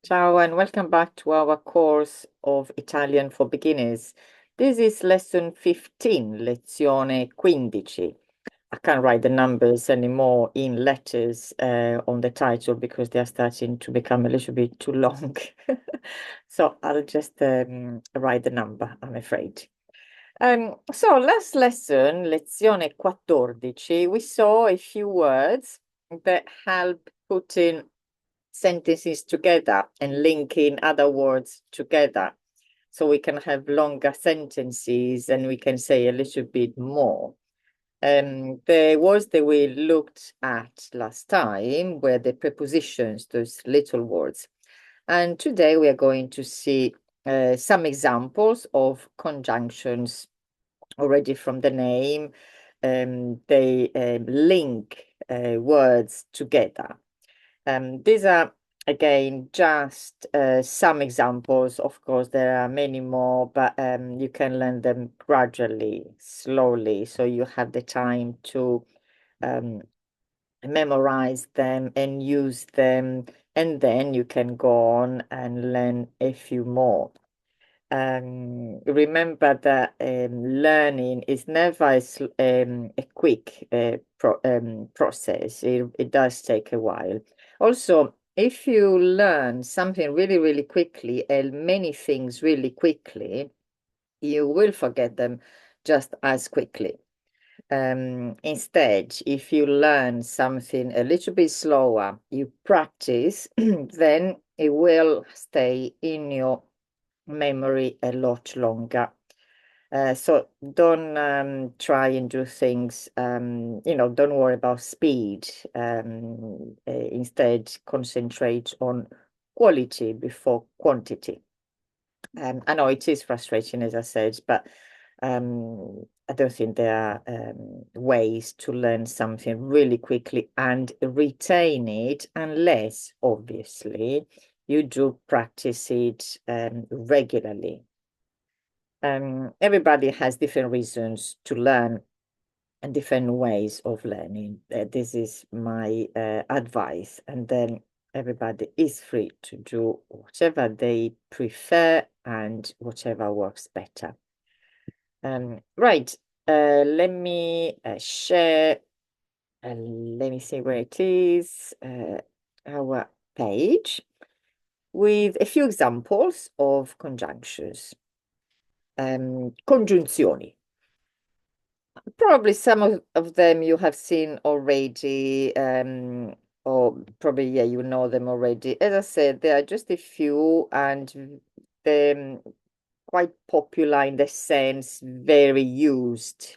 Ciao and welcome back to our course of Italian for Beginners. This is lesson 15, lezione 15. I can't write the numbers anymore in letters on the title because they are starting to become a little bit too long. So I'll just write the number, I'm afraid. So last lesson, lezione 14, we saw a few words that help putting sentences together and linking other words together. So we can have longer sentences and we can say a little bit more. The words that we looked at last time were the prepositions, those little words. And today we are going to see some examples of conjunctions already from the name. They link words together. These are, again, just some examples. Of course, there are many more, but you can learn them gradually, slowly, so you have the time to um, memorize them and use them, and then you can go on and learn a few more. Remember that learning is never a quick process. It does take a while. Also, if you learn something really, really quickly and many things really quickly, you will forget them just as quickly. Instead, if you learn something a little bit slower, you practice, then it will stay in your memory a lot longer. So don't try and do things, don't worry about speed. Instead, concentrate on quality before quantity. I know it is frustrating, as I said, but I don't think there are ways to learn something really quickly and retain it unless, obviously, you do practice it regularly. Everybody has different reasons to learn and different ways of learning. This is my advice. And then everybody is free to do whatever they prefer and whatever works better. Right. Let me share. Let me see where it is. Our page with a few examples of conjunctions. Congiunzioni. Probably some of them you have seen already, or probably, yeah, you know them already. As I said, there are just a few and they're quite popular in the sense, very used.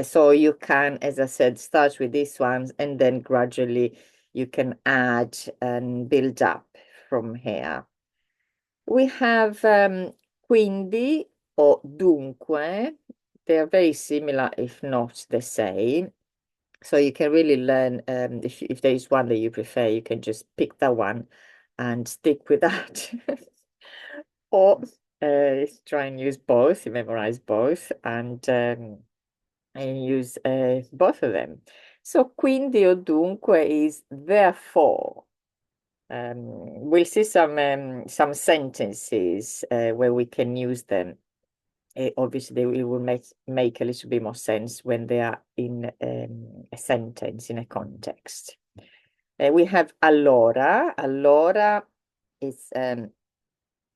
So you can, as I said, start with these ones and then gradually you can add and build up from here. We have quindi or dunque. They are very similar, if not the same. So you can really learn, if there is one that you prefer, you can just pick that one and stick with that. Or try and use both, you memorize both, and use both of them. So quindi o dunque is therefore. We'll see some sentences where we can use them. Obviously, it will make a little bit more sense when they are in a sentence, in a context. We have allora. Allora is it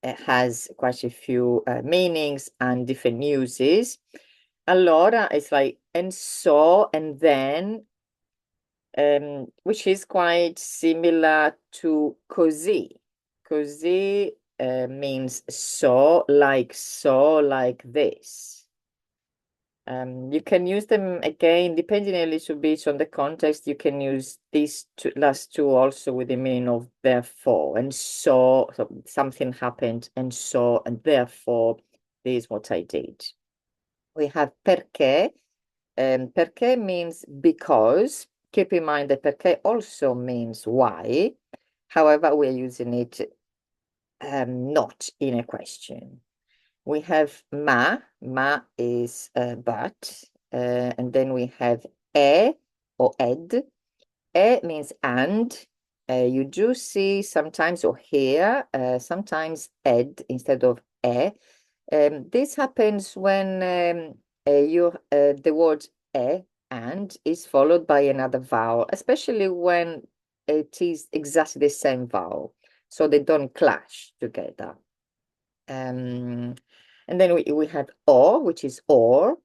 has quite a few meanings and different uses. Allora is like and so and then, which is quite similar to così. Così means so, like this. You can use them again, depending a little bit on the context. You can use these last two also with the meaning of therefore. And so something happened, and so, and therefore, this is what I did. We have perché. Perché means because. Keep in mind that perché also means why. However, we're using it not in a question. We have ma is but, and then we have e or ed. E means and, you do see sometimes or hear sometimes ed instead of e. This happens when the word e and is followed by another vowel, especially when it is exactly the same vowel, so they don't clash together. And then we have o, which is or,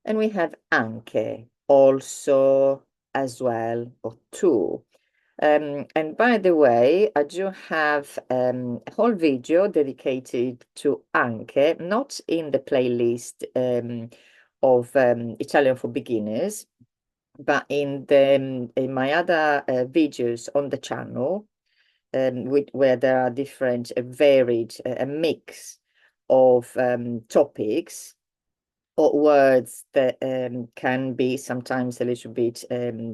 and we have anche, also, as well, or too. And by the way, I do have a whole video dedicated to anche, not in the playlist of Italian for Beginners, but in my other videos on the channel, where there are different varied a mix of topics or words that can be sometimes a little bit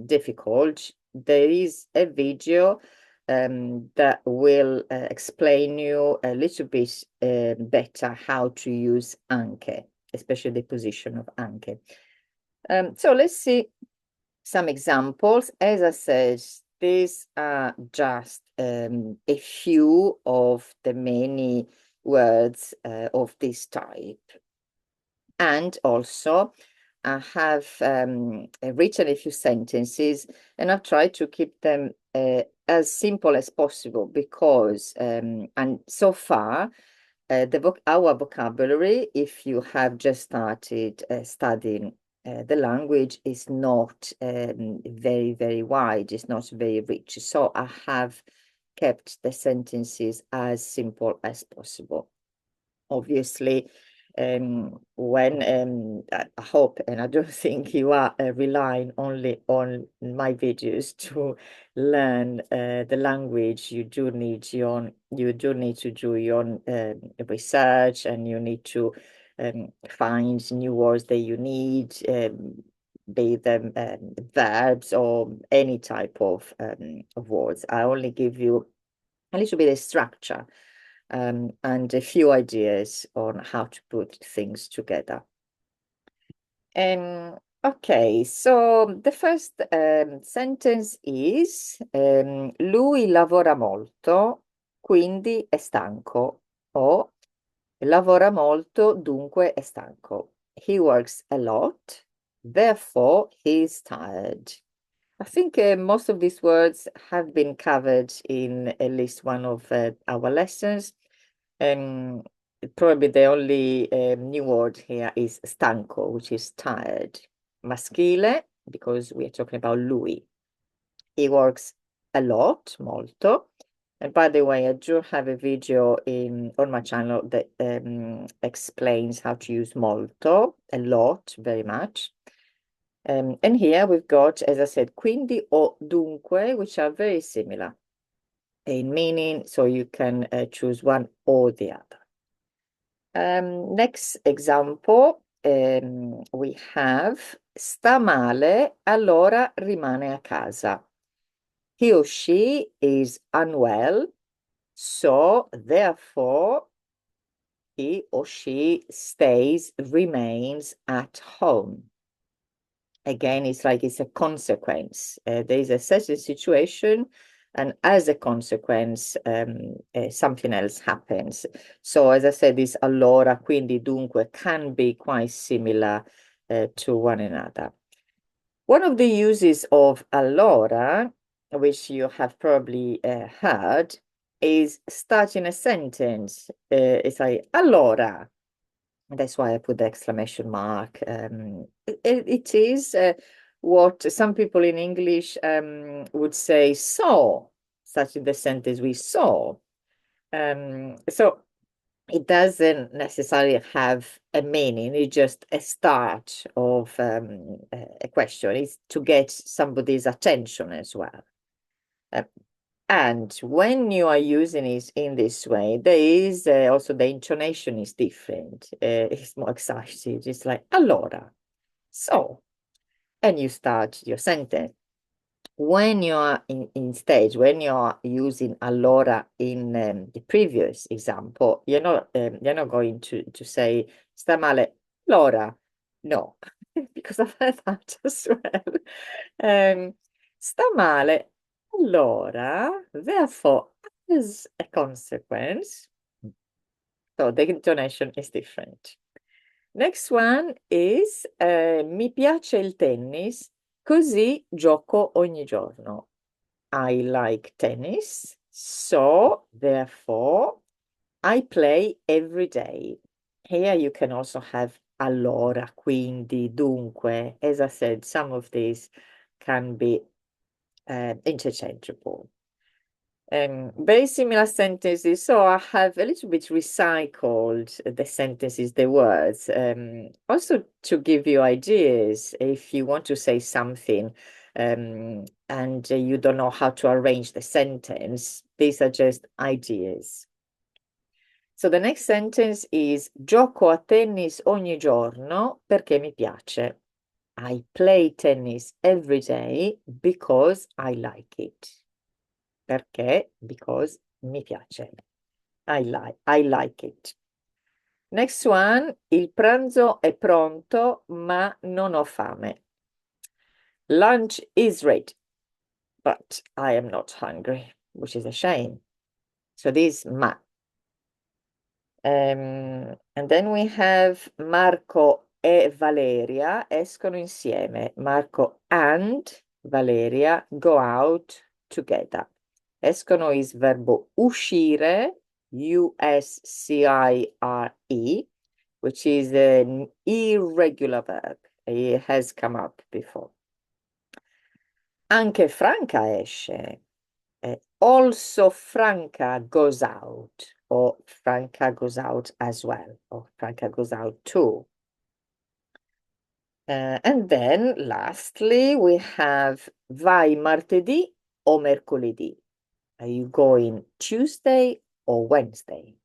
difficult. There is a video that will explain you a little bit better how to use anche, especially the position of anche. So let's see some examples. As I said, these are just a few of the many words of this type. And also, I have written a few sentences, and I've tried to keep them as simple as possible because, and so far, our vocabulary, if you have just started studying the language, is not very, very wide. It's not very rich. So I have kept the sentences as simple as possible. Obviously, when I hope, and I don't think you are relying only on my videos to learn the language. You do need to do your own research, and you need to find new words that you need, be them verbs or any type of words. I only give you a little bit of structure and a few ideas on how to put things together. Okay, so the first sentence is lui lavora molto, quindi è stanco, o lavora molto, dunque è stanco. He works a lot, therefore he's tired. I think most of these words have been covered in at least one of our lessons. Probably the only new word here is stanco, which is tired. Maschile, because we are talking about lui. He works a lot, molto. And by the way, I do have a video on my channel that explains how to use molto, a lot, very much. And here we've got, as I said, quindi o dunque, which are very similar in meaning, so you can choose one or the other. Next example, we have sta male, allora rimane a casa. He or she is unwell, so therefore he or she remains at home. Again, it's like it's a consequence. There is a certain situation, and as a consequence, something else happens. So, as I said, this allora, quindi, dunque can be quite similar to one another. One of the uses of allora, which you have probably heard, is starting a sentence. It's like allora. That's why I put the exclamation mark. It is what some people in English would say, so, such in the sentence we saw. So it doesn't necessarily have a meaning. It's just a start of a question. It's to get somebody's attention as well. And when you are using it in this way, there is also the intonation is different. It's more excited. It's like, allora, so, and you start your sentence. When you are when you are using allora in the previous example, you're not going to say sta male, allora, no, because I've heard that as well. Sta male, Allora, therefore, as a consequence, so the intonation is different. Next one is mi piace il tennis, così gioco ogni giorno. I like tennis, so therefore I play every day. Here you can also have allora, quindi, dunque. As I said, some of these can be interchangeable. Very similar sentences. So I have a little bit recycled the sentences, the words, also to give you ideas if you want to say something and you don't know how to arrange the sentence. These are just ideas. So the next sentence is gioco a tennis ogni giorno perché mi piace. I play tennis every day because I like it. Perché? Because mi piace. I like it. Next one, il pranzo è pronto, ma non ho fame. Lunch is ready, but I am not hungry, which is a shame. So this ma. And then we have Marco e Valeria escono insieme. Marco and Valeria go out together. Escono is verbo uscire, U-S-C-I-R-E, which is an irregular verb. It has come up before. Anche Franca esce. Also Franca goes out, or Franca goes out as well, or Franca goes out too. And then lastly, we have vai martedì o mercoledì. Are you going Tuesday or Wednesday?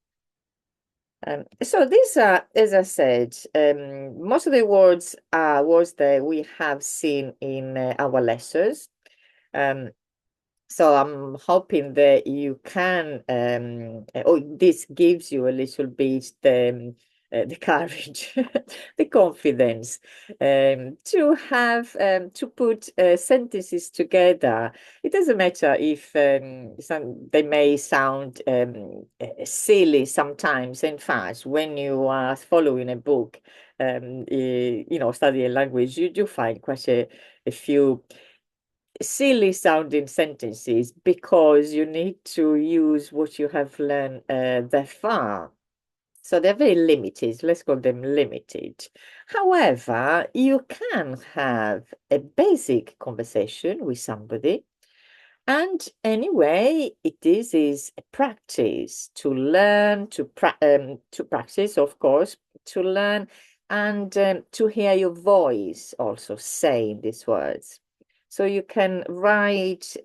So these are, as I said, most of the words are words that we have seen in our lessons. So I'm hoping that you can, this gives you a little bit the courage, the confidence to have to put sentences together. It doesn't matter if they may sound silly sometimes. In fact, when you are following a book, studying a language, you do find quite a few silly sounding sentences because you need to use what you have learned that far. So they're very limited. Let's call them limited. However, you can have a basic conversation with somebody. And anyway, it is a practice to learn, to practice, of course, to learn and to hear your voice also saying these words. So you can write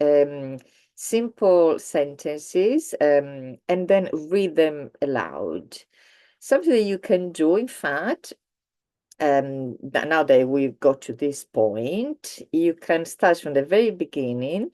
simple sentences and then read them aloud. Something that you can do, in fact, now that we've got to this point, you can start from the very beginning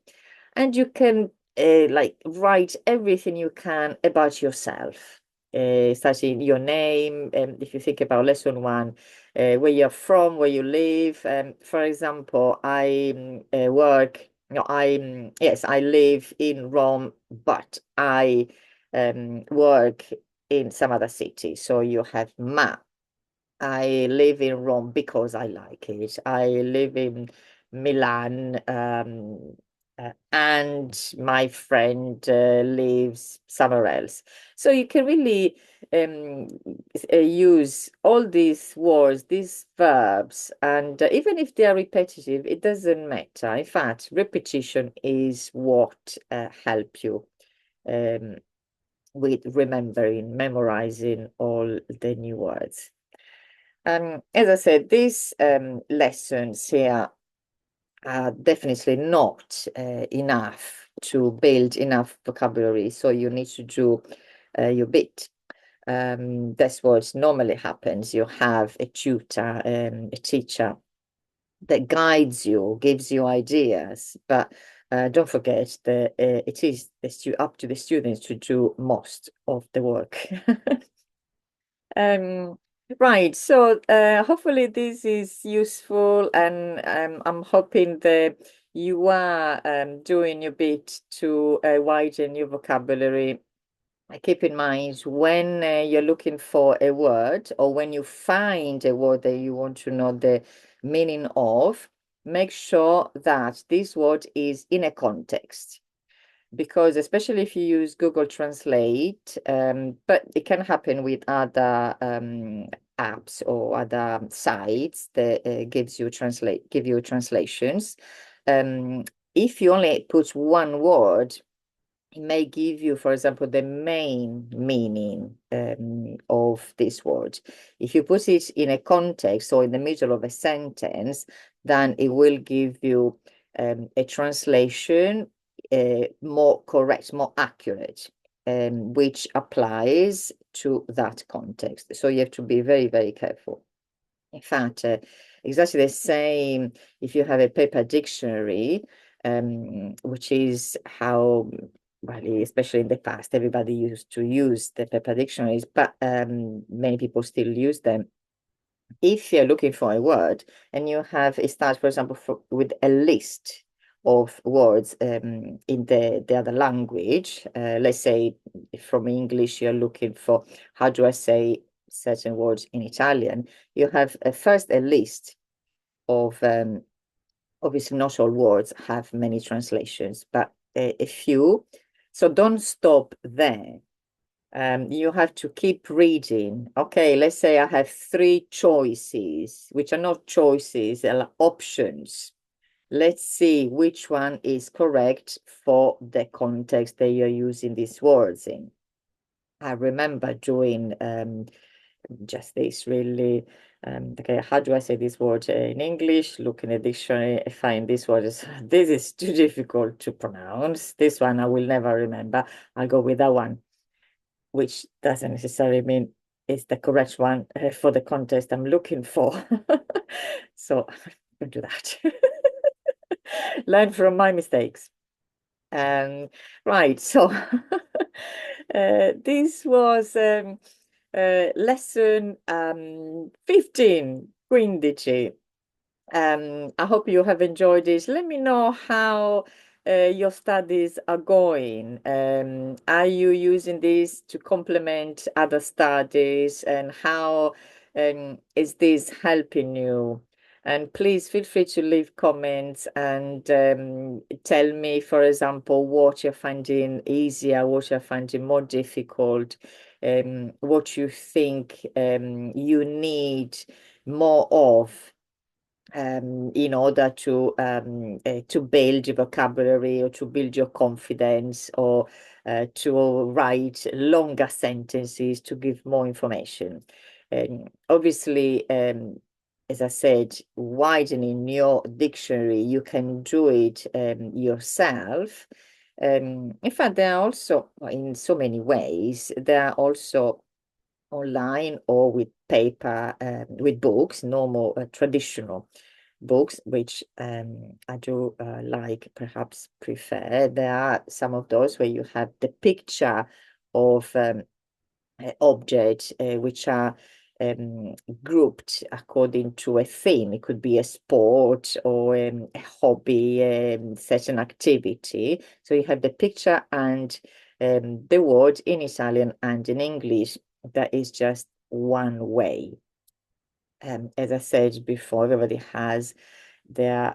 and you can like write everything you can about yourself, such in your name, if you think about lesson one, where you're from, where you live. For example, I work, yes, I live in Rome, but I work in some other city. So you have ma. I live in Rome because I like it. I live in Milan, and my friend lives somewhere else. So you can really use all these words, these verbs, and even if they are repetitive, it doesn't matter. In fact, repetition is what help you with remembering, memorizing all the new words. As I said, these lessons here are definitely not enough to build enough vocabulary, so you need to do your bit. That's what normally happens. You have a tutor, a teacher that guides you, gives you ideas, but don't forget that it is up to the students to do most of the work. Right, so hopefully this is useful, and I'm hoping that you are doing your bit to widen your vocabulary. Keep in mind when you're looking for a word or when you find a word that you want to know the meaning of, make sure that this word is in a context. Because especially if you use Google Translate, but it can happen with other apps or other sites that give you translations. Um, if you only put one word, it may give you, for example, the main meaning of this word. If you put it in a context or in the middle of a sentence, then it will give you a translation more correct, more accurate, which applies to that context. So you have to be very, very careful. In fact, exactly the same if you have a paper dictionary, which is how, well, especially in the past, everybody used to use the paper dictionaries, but many people still use them. If you're looking for a word and you have a start, for example, with a list of words in the other language, let's say from English, you're looking for, how do I say certain words in Italian? You have first a list of, obviously not all words have many translations, but a few. So don't stop there. You have to keep reading. Okay, let's say I have three choices, which are not choices, they're options. Let's see which one is correct for the context that you're using these words in. I remember doing just this really, okay, how do I say this word in English? Look in a dictionary, I find this word this is too difficult to pronounce. This one I will never remember. I'll go with that one, which doesn't necessarily mean it's the correct one for the context I'm looking for. So don't do that. Learn from my mistakes. Right, so this was lesson 15, 15. I hope you have enjoyed this. Let me know how your studies are going. Are you using this to complement other studies, and how is this helping you? And please feel free to leave comments and tell me, for example, what you're finding easier, what you're finding more difficult, what you think you need more of in order to build your vocabulary or to build your confidence, or to write longer sentences to give more information. Obviously, as I said, widening your dictionary, you can do it yourself. In fact, there are also, in so many ways, there are also online or with paper, with books, normal, traditional books, which I do perhaps prefer. There are some of those where you have the picture of objects which are grouped according to a theme. It could be a sport or a hobby, certain activity. So you have the picture and the word in Italian and in English. That is just one way. As I said before, everybody has their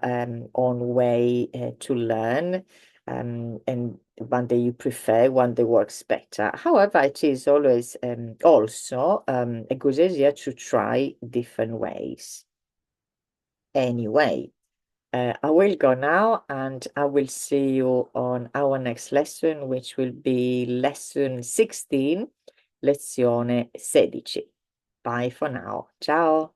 own way to learn, and one day you prefer, one day works better. However, it is always also a good idea to try different ways. Anyway, I will go now, and I will see you on our next lesson, which will be lesson 16, lezione 16. Bye for now. Ciao.